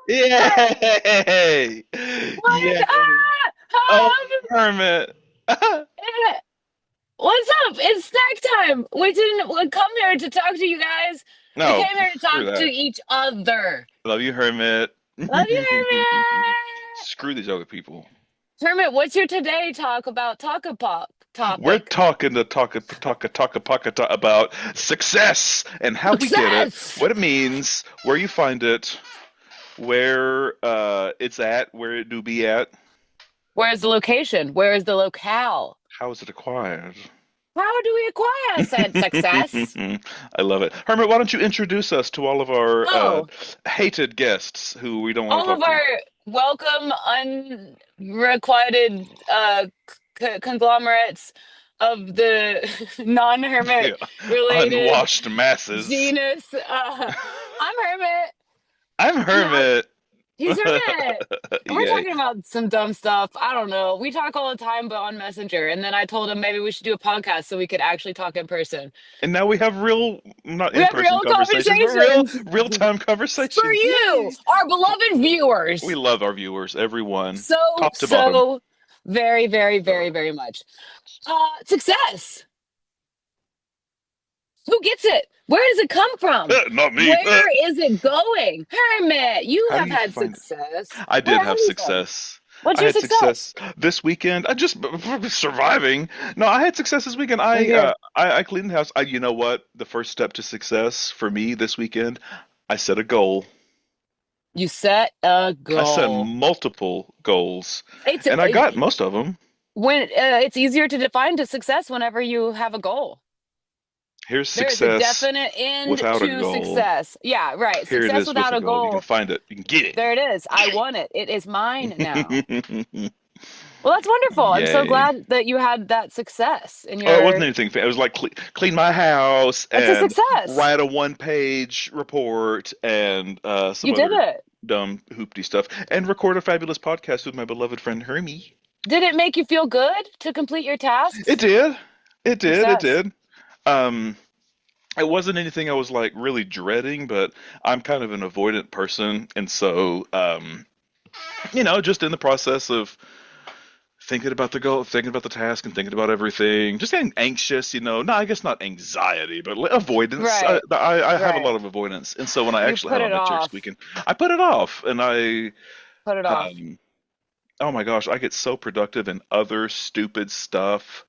Yay! What's Yay! Oh, up? Hermit. Eh, What's up? It's snack time. We didn't come here to talk to you guys. We No, came here to screw talk to that. each other. Love you, Hermit. Love you, Hermit. Screw these other people. Hermit, what's your today talk about We're topic? talking to about success and how we get it, Success. what it means, where you find it, where it's at, where it do be at, Where's the location? Where is the locale? how is it acquired. How do we acquire said success? I love it. Hermit, why don't you introduce us to all of our Oh, hated guests who we don't want to all talk of to? our welcome unrequited conglomerates of the non-hermit Yeah. related Unwashed masses. genus. I'm Hermit, I'm and Hermit. he's Hermit. And we're Yay. talking about some dumb stuff. I don't know. We talk all the time, but on Messenger. And then I told him maybe we should do a podcast so we could actually talk in person. And now we have real, not We have in-person real conversations, but real conversations real-time for conversations. you, Yay. our beloved We viewers. love our viewers, everyone, So, top to bottom. so very, very, very, very much. Success. Who gets it? Where does it come from? Not me. Where is it going? Hermit, you How do have you had find it? success. I Where did have have you been? success. What's I your had success? success this weekend. I just surviving. No, I had success this weekend. We're here. I cleaned the house. You know what? The first step to success for me this weekend, I set a goal. You set a I set goal. multiple goals, It's and I got most of them. when it's easier to define to success whenever you have a goal. Here's There is a success definite end without a to goal. success. Yeah, right. Here it Success is with without a a goal. You can goal. find it. You can get There it is. I won it. It is mine now. it. Well, that's wonderful. I'm so Yay. glad that you had that success in Oh, it wasn't your. anything. It was like clean my house That's a and success. write a one-page report and some You did other it. dumb hoopty stuff and record a fabulous podcast with my beloved friend Hermie. Did it make you feel good to complete your It tasks? did. It did. It Success. did. Um, it wasn't anything I was like really dreading, but I'm kind of an avoidant person, and so just in the process of thinking about the goal, thinking about the task, and thinking about everything. Just getting anxious, No, I guess not anxiety, but avoidance. Right. I have a lot Right. of avoidance, and so when I You actually put had it on the chair off. squeaking, I put it off, and Put it off. um, oh my gosh, I get so productive in other stupid stuff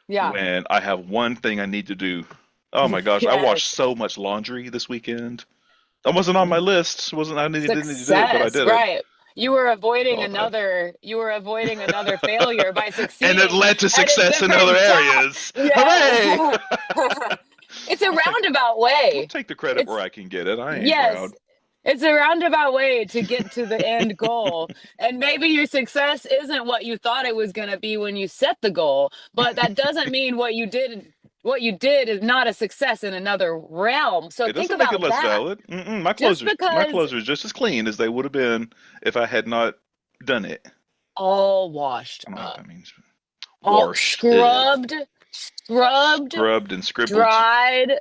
Yeah. when I have one thing I need to do. Oh my gosh, I washed Yes. so much laundry this weekend. That wasn't on my list. Wasn't I didn't need to do it, but I Success. did it. Right. All that. You were avoiding another failure by And it succeeding led to at a success in other different task. areas. Yes. Hooray! It's a I'll take roundabout I'll way. take the credit where It's I can get it. I ain't Yes. proud. It's a roundabout way to get to the end goal. And maybe your success isn't what you thought it was going to be when you set the goal, but that doesn't mean what you did is not a success in another realm. So It think doesn't make it about less that. valid. Just My because clothes are just as clean as they would have been if I had not done it. all washed I don't know what up, that means. all Washed, scrubbed, scrubbed, and scribbled. dried.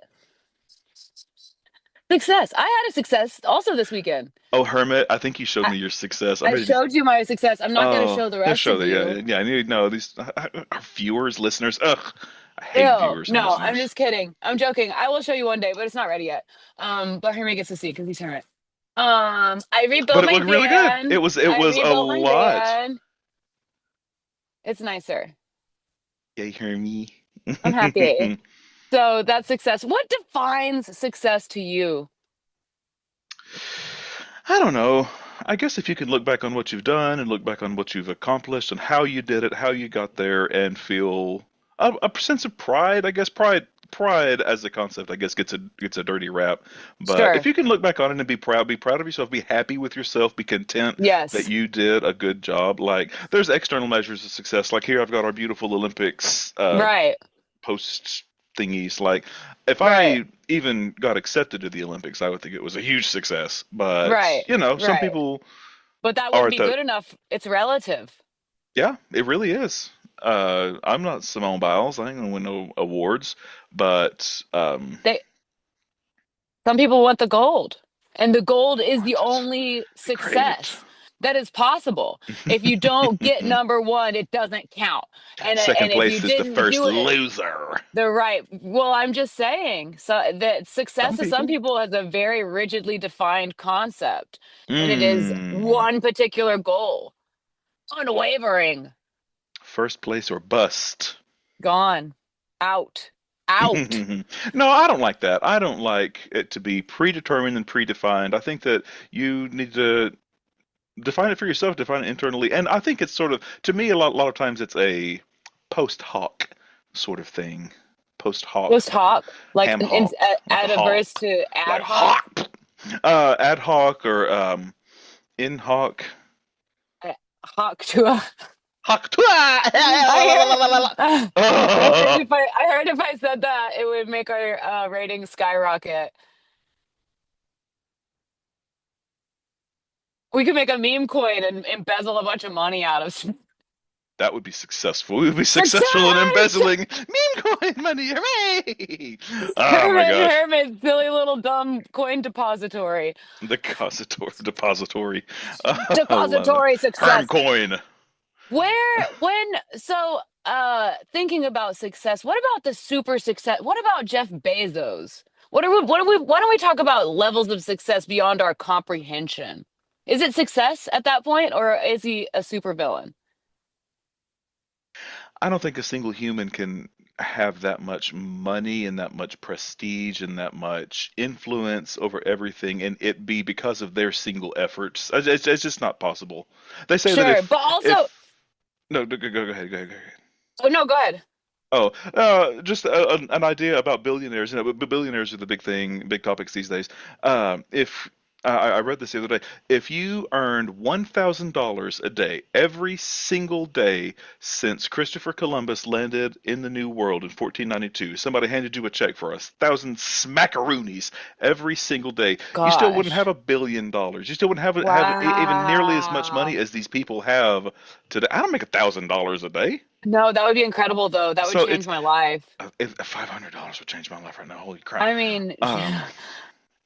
Success. I had a success also this weekend. Oh, Hermit, I think you showed I, me your success. I'm I ready to. showed you my success. I'm not going to Oh, show the yeah, rest show of that. Yeah, you. yeah. Yeah, I need to know these our viewers, listeners. Ugh, I hate Ew, viewers and no, I'm listeners. just kidding. I'm joking. I will show you one day, but it's not ready yet. But Henry gets to see because he's Hermit. I But rebuilt it my looked really good. It van. was it I was a rebuilt my lot. van. It's nicer. Yay, Hermie. I'm happy. So that's success. What defines success to you? I don't know. I guess if you can look back on what you've done and look back on what you've accomplished and how you did it, how you got there, and feel a sense of pride. I guess pride as a concept, I guess gets a dirty rap. But if Sure. you can look back on it and be proud of yourself, be happy with yourself, be content that Yes. you did a good job. Like there's external measures of success. Like here, I've got our beautiful Olympics Right. post thingies. Like, if Right. I even got accepted to the Olympics, I would think it was a huge success. But, Right. some Right. people But that are wouldn't at be the, good enough. It's relative. yeah, it really is. I'm not Simone Biles. I ain't gonna win no awards, but They Some people want the gold. And the gold is the What? only Great. success that is possible. If you don't get number one, it doesn't count. Second And if you place is the didn't first do it loser. the right, well, I'm just saying, so that success Some to some people. people is a very rigidly defined concept, and it is Mm. one particular goal, unwavering, First place or bust. gone, out, out. No, I don't like that. I don't like it to be predetermined and predefined. I think that you need to define it for yourself, define it internally, and I think it's sort of, to me, a lot of times it's a post hoc sort of thing. Post hoc, Post like hoc, like ham hock, like a adverse hawk, to ad like hoc, hawk. Ad hoc or in hoc. hoc to a. Hawk. I heard I heard if I said that, it would make our ratings skyrocket. We could make a meme coin and embezzle a bunch of money out of That would be successful. We would be successful in success. embezzling meme coin money. Hooray! Oh my Herman, gosh. Herman, silly little dumb coin depository, The depository. I love that. depository Herm success. coin. Thinking about success, what about the super success? What about Jeff Bezos? Why don't we talk about levels of success beyond our comprehension? Is it success at that point, or is he a supervillain? I don't think a single human can have that much money and that much prestige and that much influence over everything and it be because of their single efforts. It's just not possible. They say that Sure, but also, if no, go ahead, go ahead, go ahead. oh no, go ahead. Oh, just an idea about billionaires. You know, but billionaires are the big thing, big topics these days. If I read this the other day, if you earned $1,000 a day every single day since Christopher Columbus landed in the New World in 1492, somebody handed you a check for 1,000 smackaroonies every single day, you still wouldn't have Gosh. $1 billion. You still wouldn't have even nearly as much money Wow. as these people have today. I don't make $1,000 a day. No, that would be incredible though. That would So change it's my life. if $500 would change my life right now. Holy crap! I mean, Um,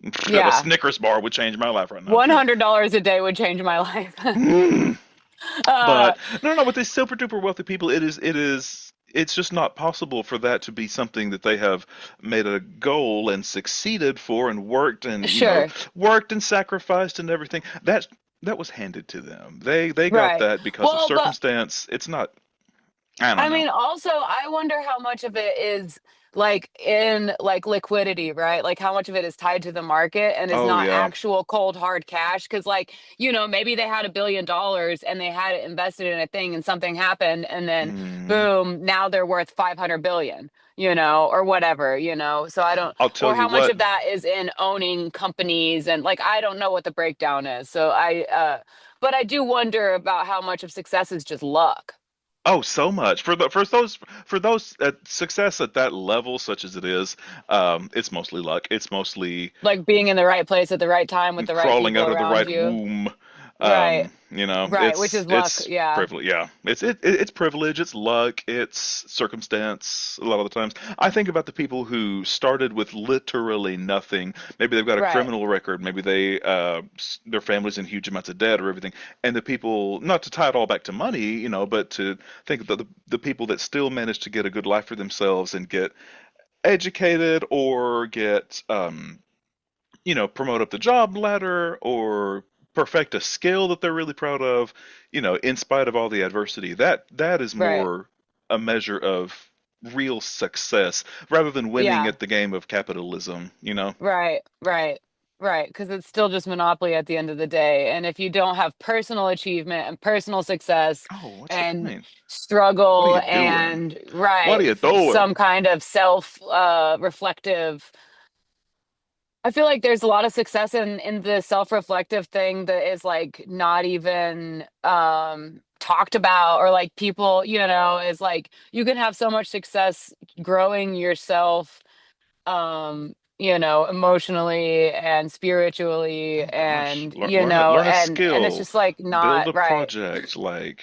a yeah. Snickers bar would change my life right now. $100 a day would change my life. Mm. uh, But no, with these super duper wealthy people, it's just not possible for that to be something that they have made a goal and succeeded for and worked and sure. worked and sacrificed and everything. That was handed to them. They got Right. that because of Well, but circumstance. It's not. I don't I know. mean, also, I wonder how much of it is like in like liquidity, right? Like how much of it is tied to the market and is Oh not yeah. actual cold hard cash. Cause like, maybe they had $1 billion and they had it invested in a thing and something happened and then Mm. boom, now they're worth 500 billion, or whatever, So I don't, I'll tell or you how much what. of that is in owning companies and like, I don't know what the breakdown is. But I do wonder about how much of success is just luck. Oh, so much for those success at that level, such as it is. It's mostly luck. It's mostly Like being in the right place at the right time with the right crawling people out of the around right you. womb. Right. Right, which It's is luck. Yeah. privilege. Yeah, it's privilege. It's luck. It's circumstance. A lot of the times, I think about the people who started with literally nothing. Maybe they've got a Right. criminal record. Maybe their family's in huge amounts of debt or everything. And the people, not to tie it all back to money, but to think that the people that still manage to get a good life for themselves and get educated or get promote up the job ladder or perfect a skill that they're really proud of, in spite of all the adversity. That is Right. more a measure of real success rather than winning Yeah. at the game of capitalism. Right. Right. Right. Because it's still just monopoly at the end of the day. And if you don't have personal achievement and personal success Oh, what's the and point? What are struggle you doing? and What are right, you some doing? kind of self reflective, I feel like there's a lot of success in the self-reflective thing that is like not even talked about, or like people, is like you can have so much success growing yourself emotionally and spiritually Oh gosh, and learn a and it's skill, just like build not a right. project like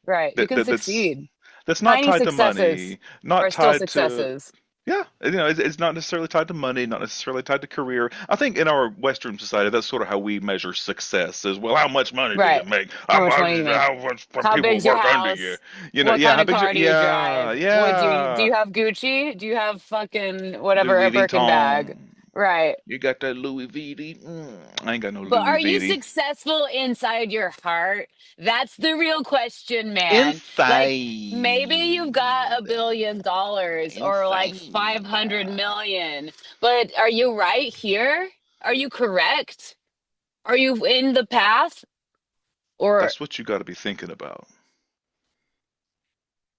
Right. You that, can that's succeed. that's not Tiny tied to successes money, not are still tied to successes. Yeah, it's not necessarily tied to money, not necessarily tied to career. I think in our Western society, that's sort of how we measure success as well. How much money do you Right. make? How much money do you make? How much How people big's your work under you? house? What Yeah, kind how of big's your, car do you yeah, drive? What do yeah. you have Gucci? Do you have fucking whatever, Louis a Birkin bag? Vuitton. Right. You got that Louis VD? I ain't got no But Louis are you VD. successful inside your heart? That's the real question, man. Like maybe you've got Inside. $1 billion or like Inside. 500 million, but are you right here? Are you correct? Are you in the path? Or That's what you got to be thinking about.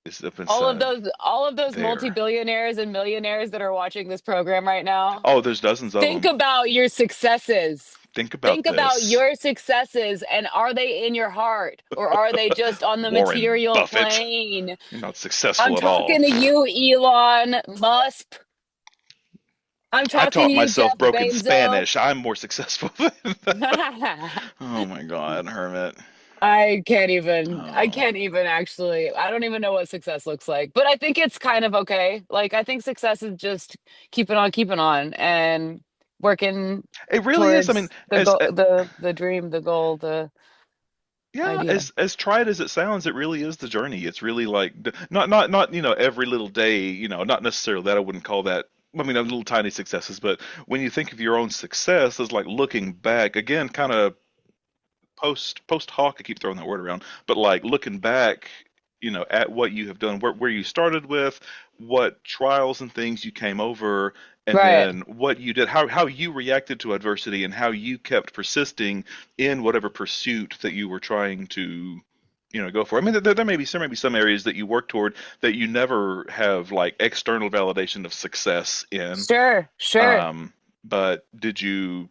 Is up all of inside those there. multi-billionaires and millionaires that are watching this program right now? Oh, there's dozens of Think them. about your successes. Think about Think about this. your successes and are they in your heart or are they just on the Warren material Buffett. plane? You're not I'm successful at all. talking to you, Elon Musk. I'm I talking taught to you, myself Jeff broken Bezos. Spanish. I'm more successful than that. Oh my God, Hermit. I Oh. can't even actually, I don't even know what success looks like, but I think it's kind of okay. Like, I think success is just keeping on and working It really is. I mean, towards the goal, the dream, the goal, the yeah, idea. as tried as it sounds, it really is the journey. It's really like not every little day. Not necessarily that. I wouldn't call that. I mean, little tiny successes, but when you think of your own success as like looking back again, kind of post hoc, I keep throwing that word around, but like looking back, at what you have done, where you started with, what trials and things you came over, and Right, then what you did, how you reacted to adversity, and how you kept persisting in whatever pursuit that you were trying to, go for. I mean, there may be some areas that you work toward that you never have like external validation of success in. sure, Um, but did you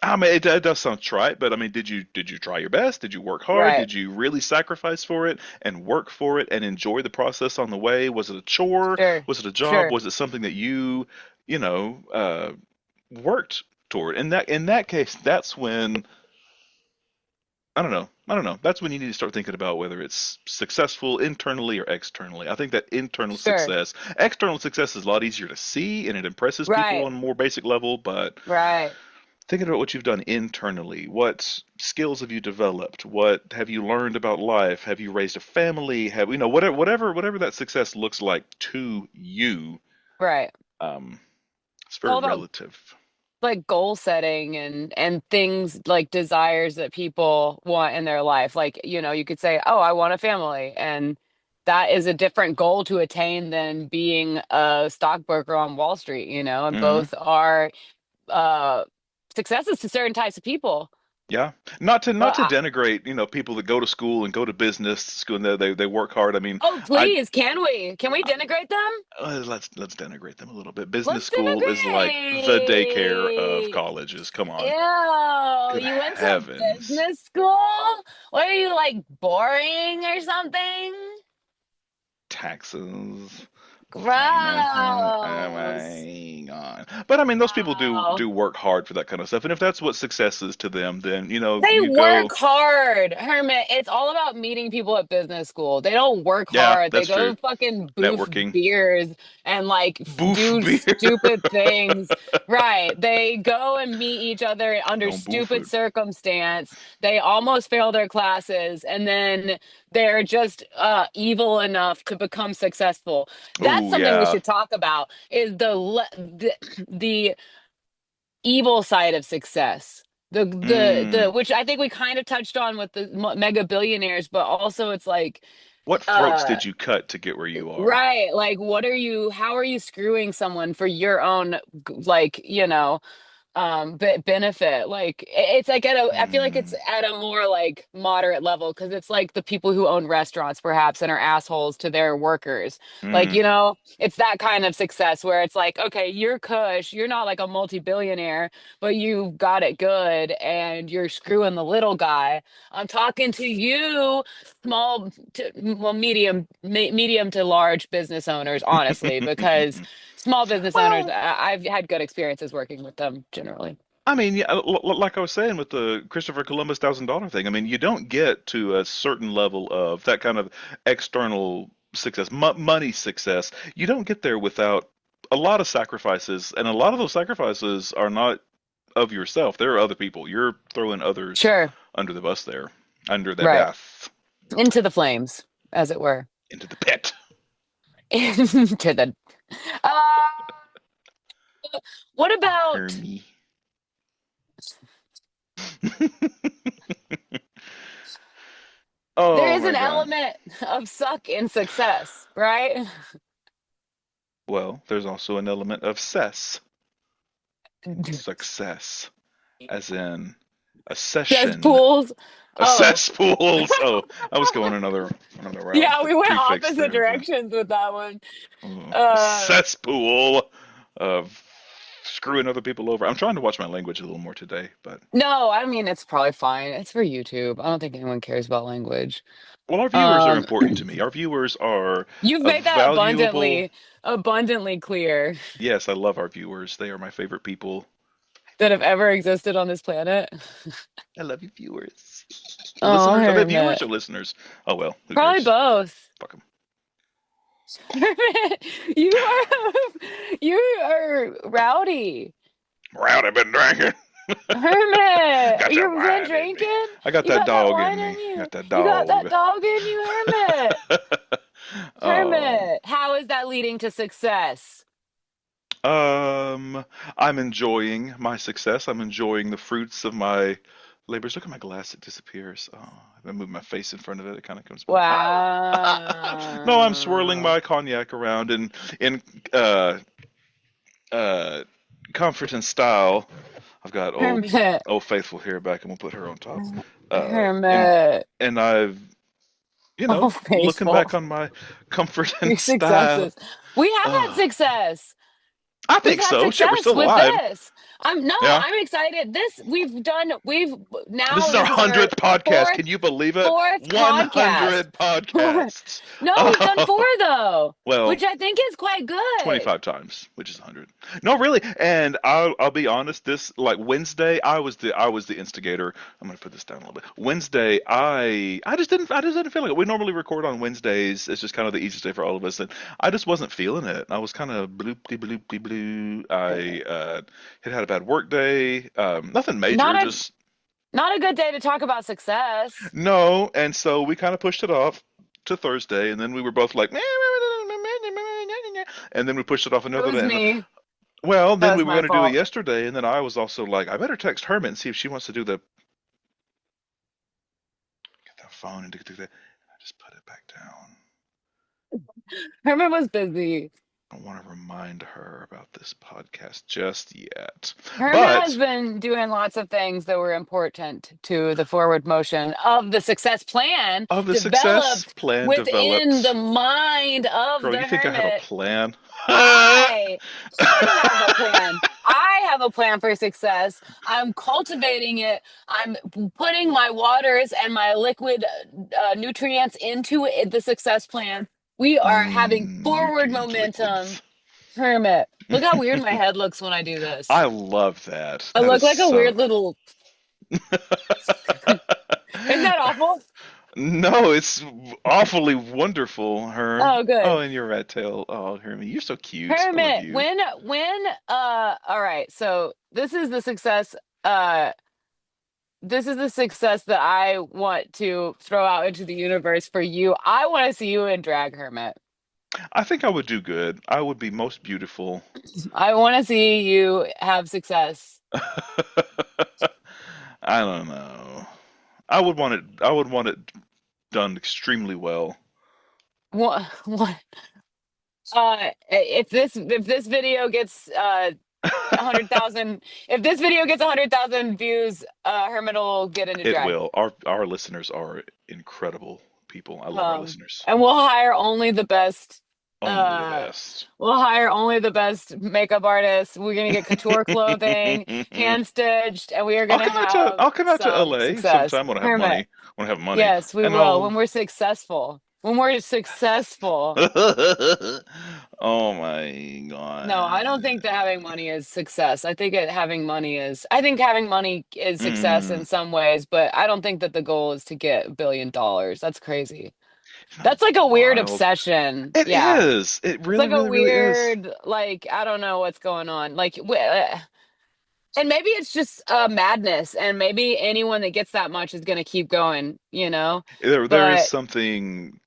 I mean, it does sound trite, but I mean, did you try your best? Did you work hard? right, Did you really sacrifice for it and work for it and enjoy the process on the way? Was it a chore? sure, Was it a job? sure, Was it something that you know, worked toward? In that case, that's when I don't know. I don't know. That's when you need to start thinking about whether it's successful internally or externally. I think that sure, external success is a lot easier to see and it impresses people right, on a more basic level, but right. thinking about what you've done internally. What skills have you developed? What have you learned about life? Have you raised a family? Have whatever that success looks like to you? Right. Um, it's It's very all about relative. like goal setting and things like desires that people want in their life. Like, you could say, "Oh, I want a family." And that is a different goal to attain than being a stockbroker on Wall Street, and Hmm. both are uh successes to certain types of people. Yeah, not to But denigrate, people that go to school and go to business school and they work hard. I mean, oh, I please, can we? Can we denigrate them? let's denigrate them a little bit. Business Let's school is like the daycare of denigrate. colleges. Come on, Ew, good you went to heavens. business school? What are you like boring or something? Taxes. Oh Gross. my God. But I mean, those people do No. do work hard for that kind of stuff. And if that's what success is to them, then They you work go, hard, Hermit. It's all about meeting people at business school. They don't work yeah, hard. They that's true. go fucking boof Networking. beers and like Boof do beer. stupid things. Right. They go and meet each other under Don't boof stupid it. circumstance. They almost fail their classes and then they're just evil enough to become successful. That's Oh something we yeah. should talk about is the evil side of success. The Mm. which I think we kind of touched on with the mega billionaires, but also it's like What throats uh did you cut to get where you are? right, like how are you screwing someone for your own like, benefit, like it's like I feel like it's Mm. at a more like moderate level because it's like the people who own restaurants perhaps and are assholes to their workers, like, Mm. it's that kind of success where it's like, okay, you're cush, you're not like a multi-billionaire, but you got it good and you're screwing the little guy. I'm talking to you, small to well medium to large business owners, honestly, because small business owners, Well, I've had good experiences working with them generally. I mean, yeah, like I was saying with the Christopher Columbus $1,000 thing, I mean, you don't get to a certain level of that kind of external success, money success. You don't get there without a lot of sacrifices, and a lot of those sacrifices are not of yourself. There are other people. You're throwing others Sure. under the bus there, under the Right. bath, Into the flames, as it were. into the pit. Into the uh what Hear about me. there Oh is my an God. element of suck in success, right? Well, there's also an element of success, as in a session, Cesspools. a Oh. cesspools. Oh, I was going another route with Yeah, the we went prefix opposite there, but directions with that one. a Uh, cesspool of screwing other people over. I'm trying to watch my language a little more today, but no, I mean it's probably fine. It's for YouTube. I don't think anyone cares about language. well, our viewers are Um, important to me. Our viewers are you've a made that valuable. abundantly clear Yes, I love our viewers. They are my favorite people. that have ever existed on this planet. I love you, viewers. Oh, Listeners? Are they viewers Hermit. or listeners? Oh well, who Probably cares? both. Fuck them. Hermit, you are you are rowdy. Round, I've been drinking. Hermit, Got that you've been wine in me. drinking? I got You that got that dog wine in in me. you? Got that You got that dog. dog in you, Hermit? um, Hermit, how is that leading to success? um, I'm enjoying my success. I'm enjoying the fruits of my labors. Look at my glass; it disappears. Oh, if I move my face in front of it, it kind of comes back. No, I'm swirling Wow. my cognac around in uh uh comfort and style. I've got Hermit. old faithful here back, and we'll put her on top. Uh, and Hermit. and I've Oh, looking faithful. back on my comfort and Your style. successes. We have had Uh, success. I We've think had so. Shit, we're success still with alive. this. I'm no, Yeah. I'm excited. We've This now is our this is our 100th podcast. fourth Can you believe it? fourth podcast. 100 podcasts. No, we've done four Oh, though, well, which I think is quite good. 25 times, which is 100. No, really. And I'll be honest, this like Wednesday, I was the instigator. I'm going to put this down a little bit. Wednesday, I just didn't feel like it. We normally record on Wednesdays. It's just kind of the easiest day for all of us, and I just wasn't feeling it. I was kind of bloopty bloopty blue. I had a bad work day. Nothing Not major, a just not a good day to talk about success. no, and so we kind of pushed it off to Thursday, and then we were both like, and then we pushed it off It another was day. And me. well, That then we was were my going to do it fault. yesterday, and then I was also like, I better text Hermit and see if she wants to do the get the phone and do that. I just put it back down. Herman was busy. I don't want to remind her about this podcast just yet, Herman has but been doing lots of things that were important to the forward motion of the success plan of the success developed plan within the developed. mind of Girl, the you think I have a hermit. plan? I I have a plan. I have a plan for success. I'm cultivating it. I'm putting my waters and my liquid nutrients into the success plan. We are having forward Nutrient momentum. liquids. Hermit, look how weird my head looks when I do this. I love that. I That is look like a so. weird little. Isn't that awful? No, it's awfully wonderful, her. Oh, Oh, good. and your rat tail. Oh, Hermie, you're so cute. I love Hermit, you. all right, so uh this is the success that I want to throw out into the universe for you. I want to see you in drag, Hermit. I think I would do good. I would be most beautiful. I want to see you have success. I don't know. I would want it. I would want it done extremely well. What if this video gets 100,000 if this video gets 100,000 views, Hermit will get into It drag. will. Our listeners are incredible people. I love our listeners. And we'll hire only the best. Only the Uh, best. we'll hire only the best makeup artists. We're gonna get couture clothing, hand stitched, and we are gonna have I'll come out to some LA success. sometime when I have Hermit, money. When I have money, yes, we and will I'll. when we're successful. When we're successful. Oh my No, I don't god. think that having money is success. I think having money is success Mm. in some ways, but I don't think that the goal is to get $1 billion. That's crazy. Isn't that That's like a weird wild? obsession. It Yeah. is. It It's really, like a really, really is. weird, like, I don't know what's going on. Like, and maybe it's just madness, and maybe anyone that gets that much is going to keep going, you know? There is But something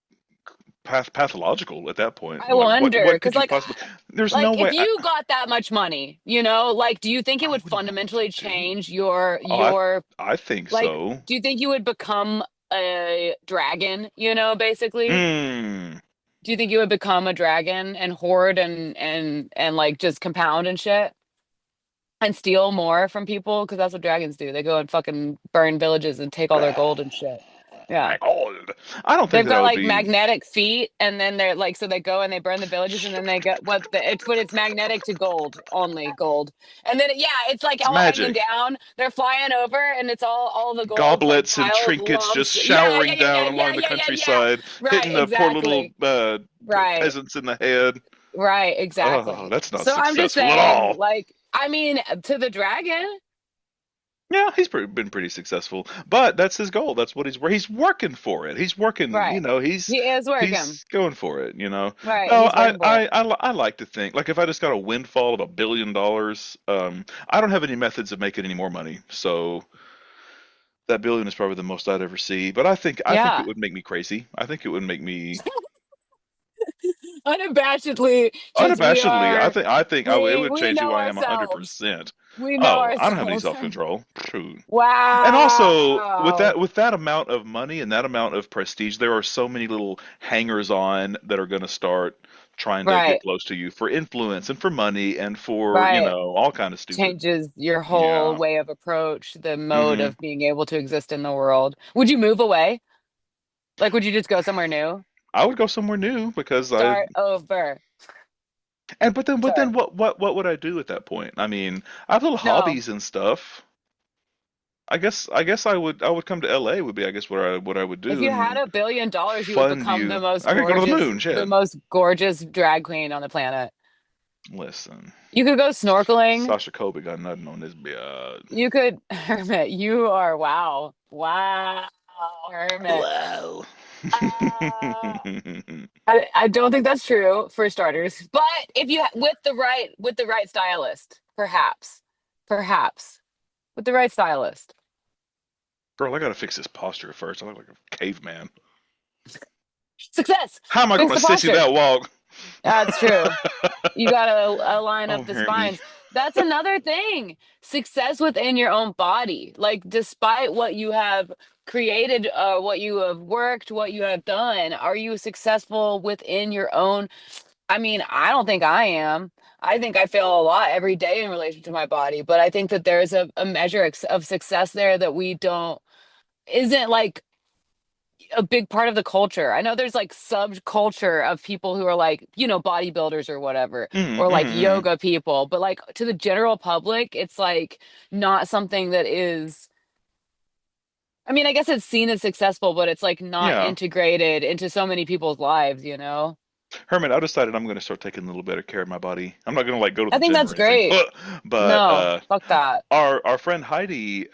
pathological at that point. I Like, wonder, what because could you possibly? There's no if way. you got that much money, like, do you think it I would wouldn't know what to fundamentally do. change your Oh, I think like, so. do you think you would become a dragon, basically? Mm. Do you think you would become a dragon and hoard and like just compound and shit and steal more from people? Because that's what dragons do. They go and fucking burn villages and take all their gold and shit. Yeah. My God, I don't think They've that I got would like be magnetic feet, and then they're like, so they go and they burn the villages, and then they get it's magnetic to gold, only gold. And then, yeah, it's like all hanging magic. down. They're flying over, and it's all the gold's like Goblets and pile of trinkets just lumps. Yeah, yeah, showering yeah, down yeah, yeah, along the yeah, yeah, yeah. countryside, Right, hitting the poor little exactly. Right. peasants in the head. Right, Oh, exactly. that's not So I'm just successful at saying, all. like, I mean, to the dragon, Yeah, been pretty successful, but that's his goal. That's what he's working for it. He's working, right? He is working. he's going for it. Right, No, he's working for it. I like to think like if I just got a windfall of $1 billion, I don't have any methods of making any more money, so that billion is probably the most I'd ever see. But I think it Yeah. would make me crazy. I think it would make me Unabashedly, just unabashedly. I think it would we change who know I am ourselves. 100%. We know Oh, I don't have any ourselves. self-control. Shoot. And also Wow. with that amount of money and that amount of prestige, there are so many little hangers on that are going to start trying to get Right, close to you for influence and for money and for, right. all kind of stupid. Changes your whole Yeah. way of approach, the mode Hmm. of being able to exist in the world. Would you move away? Like, would you just go somewhere new? I would go somewhere new because I Start over. and but then Sorry. what would I do at that point? I mean, I have little No. hobbies and stuff. I guess I would come to LA would be I guess what I would If do you had and $1 billion, you would fund become you. I could go to the moon, the shit. most gorgeous drag queen on the planet. Listen. You could go snorkeling. Sasha Kobe got nothing on this beard. You could, Hermit, you are wow. Wow, Hermit. Wow. Uh, I don't think that's true for starters. But if you with the right stylist, perhaps. Perhaps. With the right stylist. Girl, I gotta fix this posture first. I look like a caveman. Success. How am I Fix gonna the sissy posture. that walk? That's true. You gotta align Oh, up the hear me. spines. That's another thing. Success within your own body. Like, despite what you have created, what you have worked, what you have done, are you successful within your own? I mean, I don't think I am. I think I fail a lot every day in relation to my body, but I think that there's a measure of success there that we don't, isn't like a big part of the culture. I know there's like subculture of people who are like, bodybuilders or whatever, Mm, or like mm, yoga people, but like to the general public, it's like not something that is, I mean, I guess it's seen as successful, but it's like not yeah. integrated into so many people's lives? Herman, I decided I'm gonna start taking a little better care of my body. I'm not gonna like go to I the think gym or that's anything, great. but No, fuck that. our friend Heidi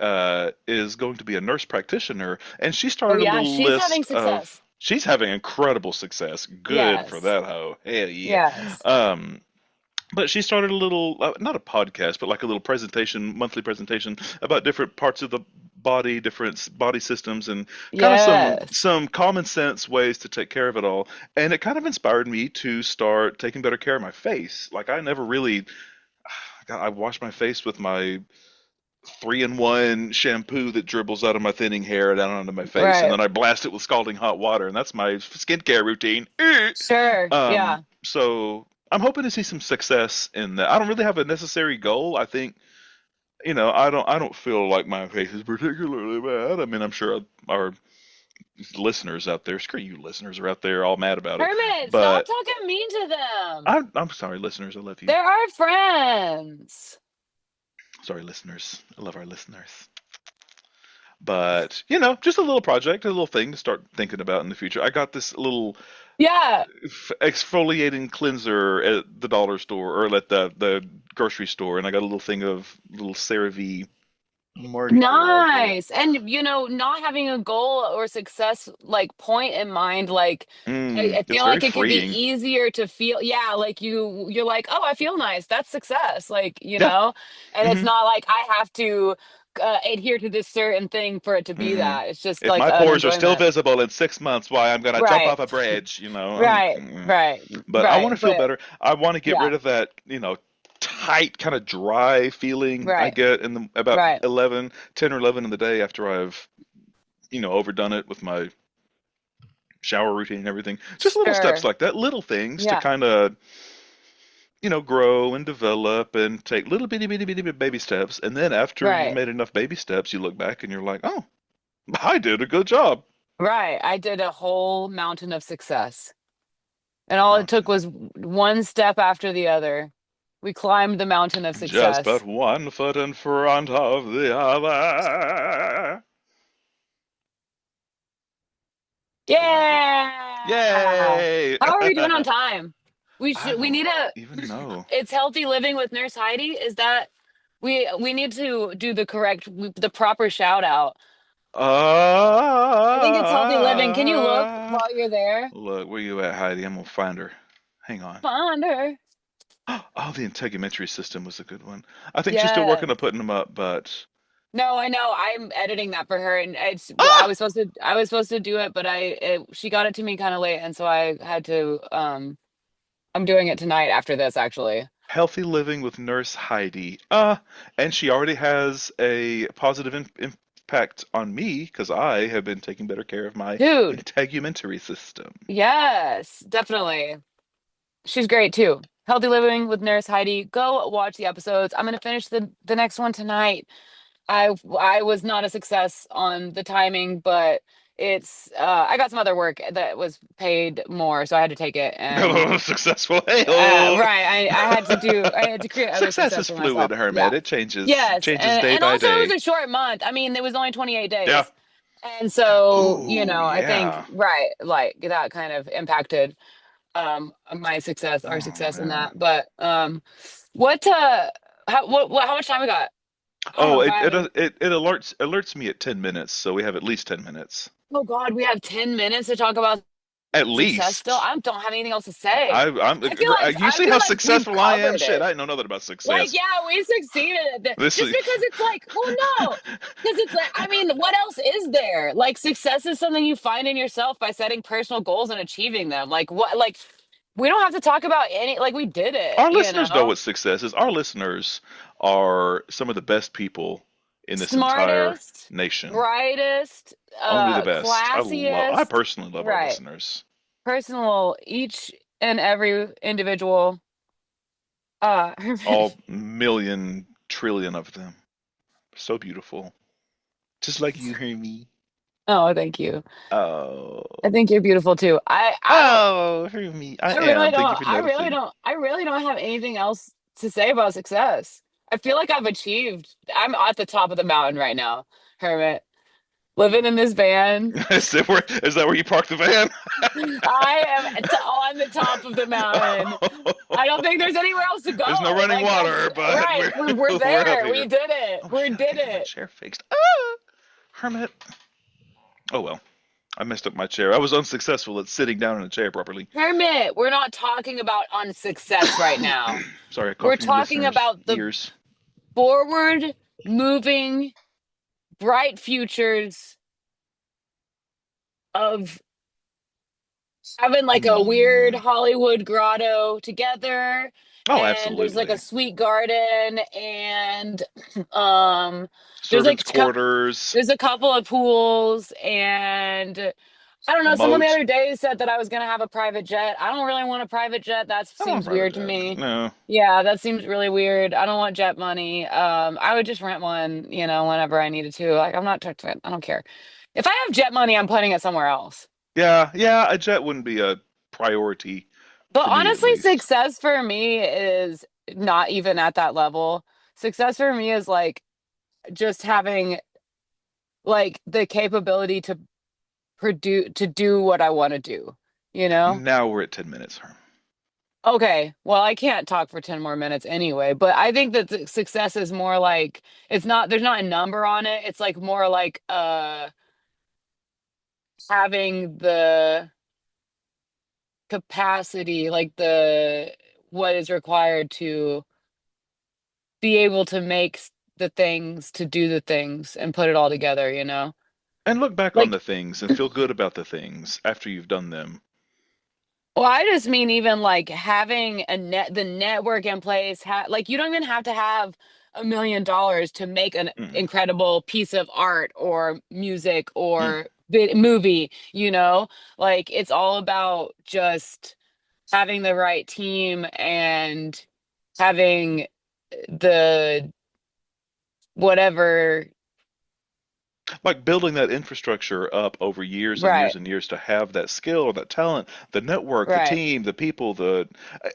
is going to be a nurse practitioner, and she Oh started a yeah, little she's having list of. success. She's having incredible success. Good for Yes. that hoe. Hell yeah. Yes. Um, but she started a little, not a podcast, but like a little presentation, monthly presentation about different parts of the body, different body systems, and kind of Yes. some common sense ways to take care of it all. And it kind of inspired me to start taking better care of my face. Like I never really, I wash my face with my 3-in-1 shampoo that dribbles out of my thinning hair down onto my face, and Right. then I blast it with scalding hot water, and that's my skincare routine. Sure. Yeah. So I'm hoping to see some success in that. I don't really have a necessary goal. I think, I don't feel like my face is particularly bad. I mean, I'm sure our listeners out there, screw you listeners are out there all mad about it. Hermit, stop But talking mean to them. I'm sorry, listeners. I love you. They're our friends. Sorry, listeners. I love our listeners. But, just a little project, a little thing to start thinking about in the future. I got this little Yeah. exfoliating cleanser at the dollar store or at the grocery store, and I got a little thing of little CeraVe Mardi Gras day. Nice. And not having a goal or success like point in mind, like I It's feel very like it could be freeing. easier to feel, yeah, like you're like, oh, I feel nice. That's success. Like, Yeah. and it's Hmm. not like I have to adhere to this certain thing for it to be Hmm. that. It's just If like my an pores are still enjoyment. visible in 6 months, why I'm gonna jump Right. off a bridge, Right. Right. But I want Right. to feel But better. I want to get yeah. rid of that, tight, kind of dry feeling I Right. get in the about Right. 10 or 11 in the day after I've, overdone it with my shower routine and everything. Just little steps Sure. like that, little things to Yeah. kind of, grow and develop and take little bitty bitty bitty bitty baby steps. And then after you've Right. made enough baby steps, you look back and you're like, oh, I did a good job. Right. I did a whole mountain of success. And all it took Mountain. was one step after the other. We climbed the mountain of Just put success. one foot in front of the other. I like it. Yeah. Yay! How are we doing on time? I We don't need a even know. it's healthy living with Nurse Heidi. Is that we need to do the proper shout out. I think it's healthy living. Can you look Ah, while you're there? look, where you at, Heidi? I'm gonna find her. Hang on. Find her. Oh, the integumentary system was a good one. I think she's still Yeah. working on putting them up, but No, I know. I'm editing that for her, and I ah, was supposed to do it, but she got it to me kind of late, and so I had to. I'm doing it tonight after this, actually. healthy living with Nurse Heidi. And she already has a positive impact on me because I have been taking better care of my Dude, integumentary system. yes, definitely. She's great too. Healthy Living with Nurse Heidi. Go watch the episodes. I'm gonna finish the next one tonight. I was not a success on the timing, but I got some other work that was paid more, so I had to take it. And Successful. Hey-oh. right, I had to create other Success success is for myself. fluid, Hermit. Yeah. It changes Yes, changes day and by also it was day. a short month. I mean, it was only 28 Yeah. days. And so, Ooh, I think yeah. right, like that kind of impacted my success, our Oh success in man. that. But what how much time we got? I don't know Oh, if I it have it any. it, it alerts me at 10 minutes, so we have at least 10 minutes. Oh God, we have 10 minutes to talk about At success still. least. I don't have anything else to say. I You see feel how like we've successful I am? covered Shit, it. I didn't know nothing about Like, success. yeah, we succeeded at that. This Just is because it's like, well, no, because it's like, I mean, what else is there? Like, success is something you find in yourself by setting personal goals and achieving them. Like, what, like, we don't have to talk about any, like, we did it, our listeners know what success is. Our listeners are some of the best people in this entire Smartest, nation. brightest, Only the best. I classiest, personally love our right? listeners. Personal, each and every individual. Uh, All million trillion of them. So beautiful. Just like you hear me. oh, thank you. Oh. I think you're beautiful too. I don't. Oh, hear me. I am. Thank you for noticing. I really don't have anything else to say about success. I feel like I've achieved. I'm at the top of the mountain right now, Hermit. Living in this van. Is that where you park the van? I am on the top of the mountain. I don't think there's anywhere else to There's no go. running Like that's water, but right. we're We're we're up there. We here. did it. Oh We shit, I did gotta get my it. chair fixed. Hermit. Oh well. I messed up my chair. I was unsuccessful at sitting down in a chair properly. Hermit, we're not talking about on success right now. Sorry, I We're coughed in your talking listeners' about the ears. forward moving bright futures of having like a weird Mm. Hollywood grotto together, Oh, and there's like a absolutely. sweet garden, and um there's Servants' like quarters, there's a couple of pools, and I don't a know, someone the moat. other day said that I was gonna have a private jet. I don't really want a private jet. That I don't want seems a private weird to jet. me. No. Yeah, that seems really weird. I don't want jet money. I would just rent one, whenever I needed to. Like I'm not I don't care. If I have jet money, I'm putting it somewhere else. Yeah, yeah, a jet wouldn't be a priority But for me at honestly, least. success for me is not even at that level. Success for me is like just having like the capability to do what I want to do, you know? Now we're at 10 minutes, Herm. Okay, well, I can't talk for 10 more minutes anyway, but I think that success is more like it's not there's not a number on it. It's like more like having the capacity, like the what is required to be able to make the things, to do the things and put it all together, you know? And look back on Like the things and feel good about the things after you've done them. well, I just mean even like having the network in place, like you don't even have to have $1 million to make an Mm. incredible piece of art or music Mm. or movie, you know? Like it's all about just having the right team and having the whatever. Like building that infrastructure up over years and years Right, and years to have that skill or that talent, the network, the right. team, the people, the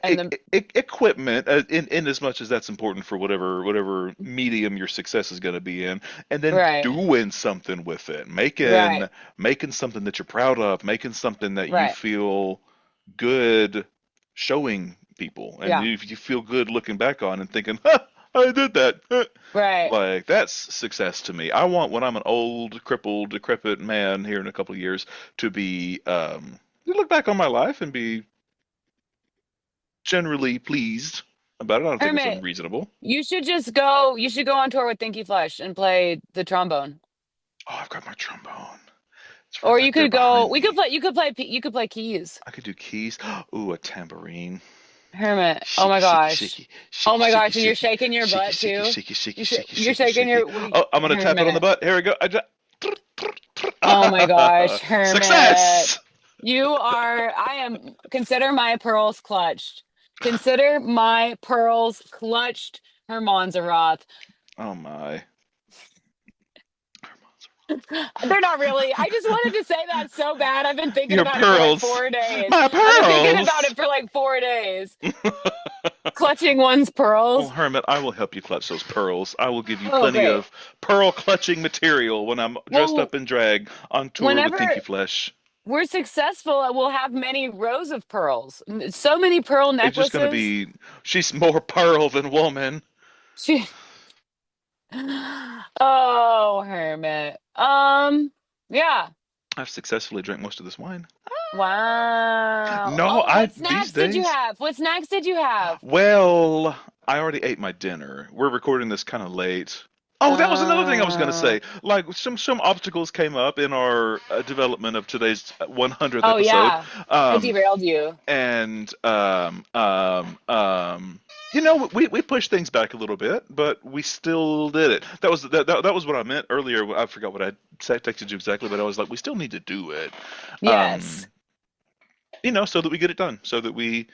And the equipment, in as much as that's important for whatever medium your success is going to be in, and then right, doing something with it, right, making something that you're proud of, making something that you right. feel good showing people, and Yeah, you feel good looking back on and thinking, "Huh, I did that." right. Like that's success to me. I want when I'm an old, crippled, decrepit man here in a couple of years to be to look back on my life and be generally pleased about it. I don't think it's Hermit, unreasonable. you should go on tour with Dinky Flesh and play the trombone. Oh, I've got my trombone. It's right Or back you there could go, behind me. you could play keys. I could do keys. Ooh, a tambourine. Hermit, oh my Shaky, shaky, gosh. shaky, Oh shaky, my shaky, gosh, and you're shaky, shaking your shaky, butt shaky, too. shaky, shaky, shaky, You're shaky, shaking shaky. your Oh, I'm gonna tap it on the Hermit. butt. Here we go. Oh my gosh, Hermit. Success. I am, consider my pearls clutched. Consider my pearls clutched, Hermonzeroth. Oh my. They're not really. I just wanted to say that so bad. I've been thinking Your about it for like pearls. 4 days. My I've been thinking about pearls. it for like 4 days. Clutching one's Well, pearls. Hermit, I will help you clutch those pearls. I will give you Oh, plenty great. of pearl clutching material when I'm dressed Well, up in drag on tour with Dinky whenever Flesh. we're successful, we'll have many rows of pearls. So many pearl It's just going to necklaces. be, she's more pearl than woman. She. Oh, Hermit. Yeah. I've successfully drank most of this wine. Wow. No, Oh, I what these snacks did you days. have? What snacks did you have? Well, I already ate my dinner. We're recording this kind of late. Oh, that was another thing I was going to Uh, say. Like some obstacles came up in our development of today's 100th oh episode. yeah. I Um, derailed you. and we pushed things back a little bit, but we still did it. That was what I meant earlier. I forgot what I said, texted you exactly, but I was like, we still need to do it. Yes. Um, so that we get it done, so that we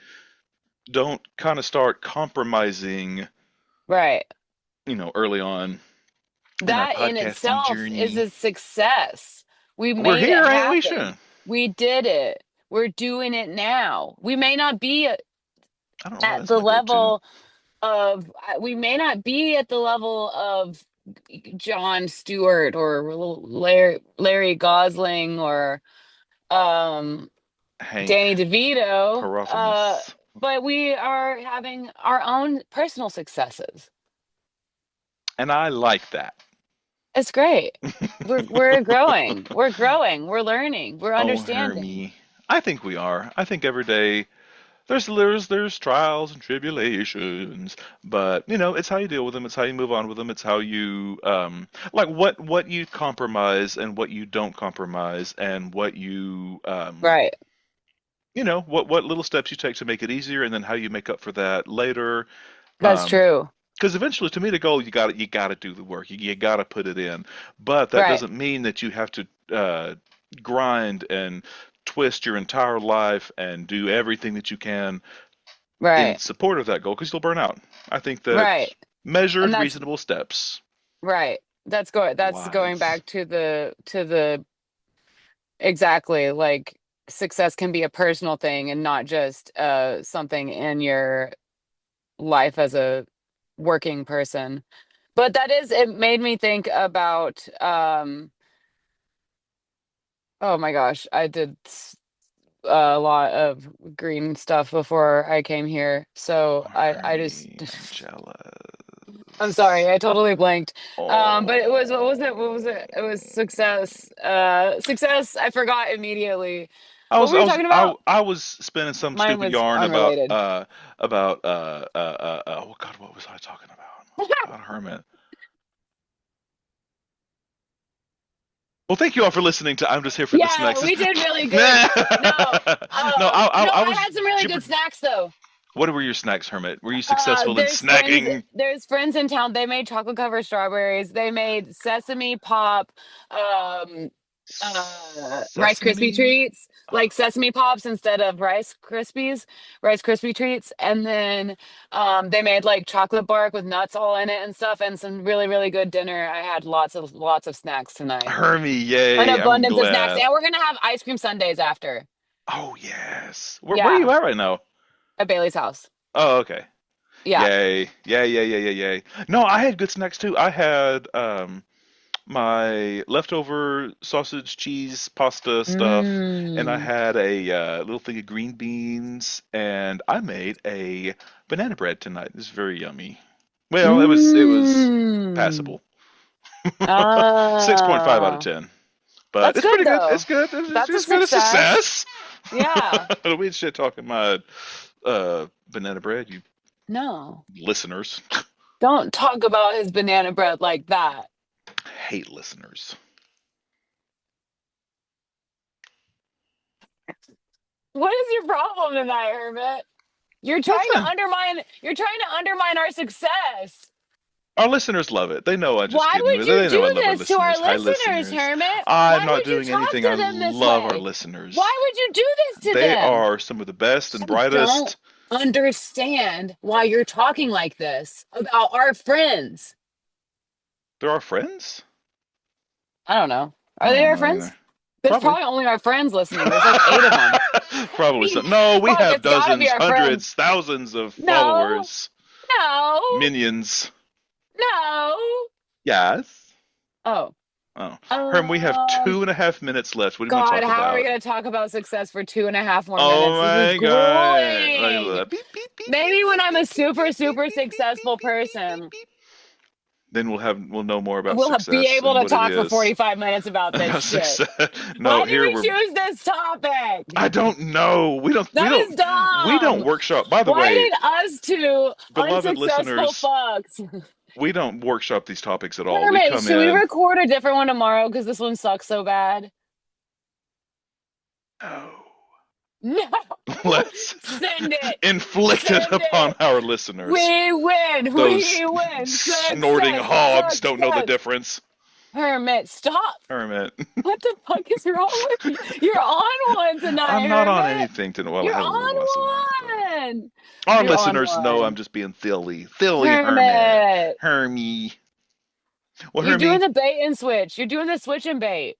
don't kind of start compromising, Right. early on in our That in podcasting itself is journey. a success. We We're made it here, ain't we, happen. Sean? We did it. We're doing it now. We may not be I don't know why at that's the my go-to. level of, we may not be at the level of John Stewart or Larry Gosling or um, Hank Danny DeVito, Karofamis. but we are having our own personal successes. And I like that. It's great. We're growing. We're growing. We're learning. We're Oh, understanding. Hermie. I think we are. I think every day there's trials and tribulations, but it's how you deal with them. It's how you move on with them. It's how you like what you compromise and what you don't compromise, and what you Right. what little steps you take to make it easier, and then how you make up for that later. That's Um, true. because eventually, to me, the goal you got to do the work. You got to put it in, but that Right. doesn't mean that you have to grind and twist your entire life and do everything that you can in Right. support of that goal, because you'll burn out. I think that Right. And measured, reasonable steps, right. That's going wise. back to the exactly, like success can be a personal thing and not just something in your life as a working person. But it made me think about oh my gosh, a lot of green stuff before I came here. So I just Hermie, I'm I'm sorry, jealous. I totally blanked. But it was what was it? What was it? Oh. It was success. Success. I forgot immediately. I What was were I you was talking I, about? I was spinning some Mine stupid was yarn unrelated. about oh God, what was I talking about Hermit. Well, thank you all for listening to I'm just here for the Yeah, snacks. we did really No, good. No, I I was had some really good gibber. snacks though. What were your snacks, Hermit? Were you successful in There's friends. snacking? There's friends in town. They made chocolate covered strawberries. They made sesame pop, um, Rice Krispie Sesame. treats, like sesame pops instead of Rice Krispies, Rice Krispie treats, and then they made like chocolate bark with nuts all in it and stuff, and some really really good dinner. I had lots of snacks tonight, Hermie, an yay! I'm abundance of snacks, glad. and we're gonna have ice cream sundaes after. Oh yes. Where are Yeah, you at right now? at Bailey's house. Oh, okay. Yeah. Yay. Yay, yay, yay, yay, yay. No, I had good snacks too. I had my leftover sausage, cheese, pasta stuff, and I Mm. had a little thing of green beans, and I made a banana bread tonight. It was very yummy. Well, it was Mm. passable. 6.5 out of Ah, 10. But that's it's good pretty good. It's though. good. That's a It's good. A success. success. Yeah. We shit talking my banana bread, you No. listeners. Don't talk about his banana bread like that. Hate listeners. What is your problem tonight, Herbert? Nothing. You're trying to undermine our success. Our listeners love it. They know I'm just Why kidding. would you They know I do love our this to our listeners. Hi, listeners, listeners. Hermit? I'm Why not would you doing talk anything. to I them this love our way? listeners. Why would you do this to They them? are some of the best and I don't brightest. understand why you're talking like this about our friends. They're our friends? I don't know. I Are they don't our know either. friends? There's Probably. probably only our friends listening. There's like eight of them. Probably so. No, we Fuck, have it's gotta be dozens, our hundreds, friends. thousands of No, followers, no, minions. no. Yes. Oh, Oh, Herm, we have um, 2.5 minutes left. What do you want to God, talk how are we about? gonna talk about success for 2.5 more minutes? Oh This is my God! grueling. Like, beep, beep, beep, beep, Maybe when beep, I'm a beep, beep, super, beep, beep, super beep, beep, beep, successful beep, beep, beep, person, beep. Then we'll know more about be success able and to what it talk for is. 45 minutes about this About shit. success. No, Why did here we we're. choose this topic? I don't know. That is We don't dumb. workshop. By the Why way, did us two beloved unsuccessful listeners, fucks? we don't workshop these topics at all. We Hermit, come should we in. record a different one tomorrow? Because this one sucks so bad. No. No, Let's send it. inflict it Send upon it. our listeners. We win. Those We win. snorting Success. hogs don't know the Success. difference. Hermit, stop. Hermit. What the fuck is wrong with you? You're on one tonight, I'm not on Hermit. anything to. Well, I You're had a little glass of wine, but on one. our You're on listeners know I'm one. just being silly. Silly Hermit. Hermit. Hermie. Well, You're doing Hermie, the bait and switch. You're doing the switch and bait.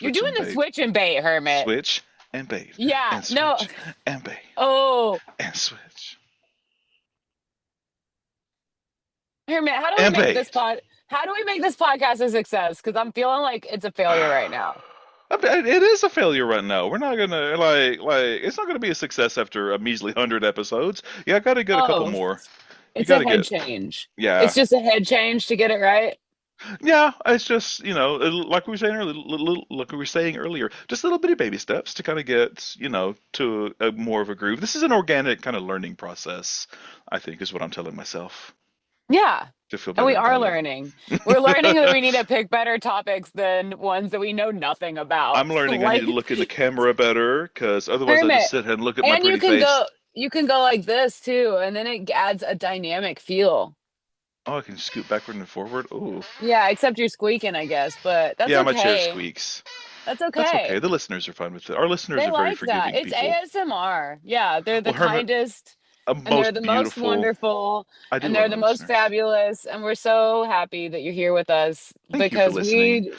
You're switch doing and the bait. switch and bait, Hermit. Switch and bait. Yeah. And No. switch and bait. Oh, And switch. Hermit, And bait. how do we make this podcast a success? Because I'm feeling like it's a failure right now. I mean, it is a failure right now. We're not gonna it's not gonna be a success after a measly 100 episodes. Yeah, I gotta get a couple Oh, more. You it's a gotta head get change. yeah. It's just a head change to get it right. Yeah, it's just, like we were saying earlier, like we were saying earlier, just little bitty baby steps to kind of get, to a more of a groove. This is an organic kind of learning process, I think, is what I'm telling myself Yeah. to feel And we better are about learning. We're learning that it. we need to pick better topics than ones that we know nothing about. I'm learning I need to Like look in the camera better, because otherwise I just Hermit. sit here and look at my And pretty face. you can go like this too, and then it adds a dynamic feel. Oh, I can scoot backward and forward. Oh, Yeah, except you're squeaking, I guess, but that's yeah, my chair okay. squeaks. That's That's okay. okay. The listeners are fine with it. Our listeners They are very like that. forgiving It's people. ASMR. Yeah, they're the Well, Hermit, kindest and they're most the most beautiful. wonderful I do and love they're my the most listeners. fabulous. And we're so happy that you're here with us Thank you for because listening.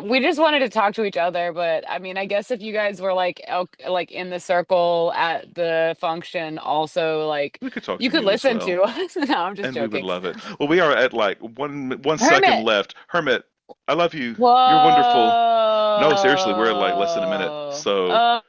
we just wanted to talk to each other. But I mean, I guess if you guys were like in the circle at the function, also like We could talk you to could you as listen well, to us. No, I'm just and we would joking. love it. Well, we are at like one second Hermit. left. Hermit, I love you. You're wonderful. No, seriously, we're at like less than a minute. Whoa. So